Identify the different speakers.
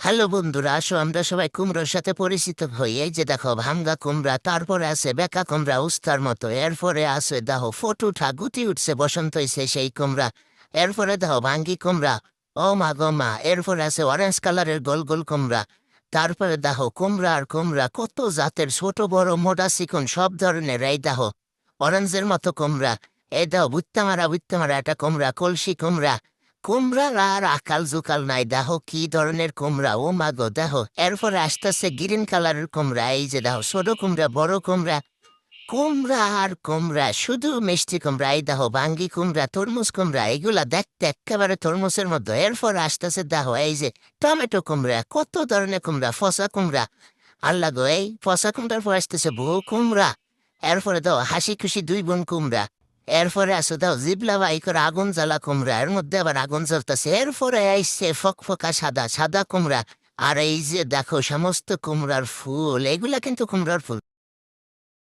Speaker 1: Hello বন্ধুরা, আসো আমরা সবাই কুমড়োর সাথে পরিচিত হই। এই যে দেখো ভাঙ্গা কুমড়া, তারপরে আছে বেকা কুমড়া উস্তার মতো, এরপরে আছে দেখো ফটুঠা গুটি উঠছে, বসন্ত হইছে সেই কুমড়া। এরপরে দেখো ভাঙ্গি কুমড়া, ও মা গো মা। এরপরে আছে অরেঞ্জ কালারের গোল গোল কুমড়া। তারপরে দেখো কুমড়া আর কুমড়া, কত জাতের, ছোট বড় মোটা চিকন সব ধরনের। এই দেখো অরেঞ্জের মতো কুমড়া। এই দেখো বুত্তা মারা একটা কুমড়া, কলসি কুমড়া। কুমড়া আর আকাল জুকাল নাই, দেখো কি ধরনের কুমড়া, ও মাগো দেখো। এরপরে আসতেছে গ্রিন কালারের কুমড়া। এই যে দেখো ছোট কুমড়া, বড় কুমড়া। কুমড়া আর কুমড়া, শুধু মিষ্টি কুমড়া। এই দেখো ভাঙ্গি কুমড়া, তরমুজ কুমড়া, এগুলা দেখতে একেবারে তরমুজের মধ্যে। এরপর আসতেছে দেখো এই যে টমেটো কুমড়া, কত ধরনের কুমড়া, ফসা কুমড়া। আল্লাহ গো, এই ফসা কুমড়ার পর আসতেছে বউ কুমড়া। এরপরে দাও হাসি খুশি দুই বোন কুমড়া। এরপরে আসো দাও জিবলা বাই করে আগুন জ্বালা কুমড়া, এর মধ্যে আবার আগুন জ্বলতেছে। এরপরে আইসে ফকফকা সাদা সাদা কুমড়া। আর এই যে দেখো সমস্ত কুমড়ার ফুল, এগুলা কিন্তু কুমড়ার ফুল।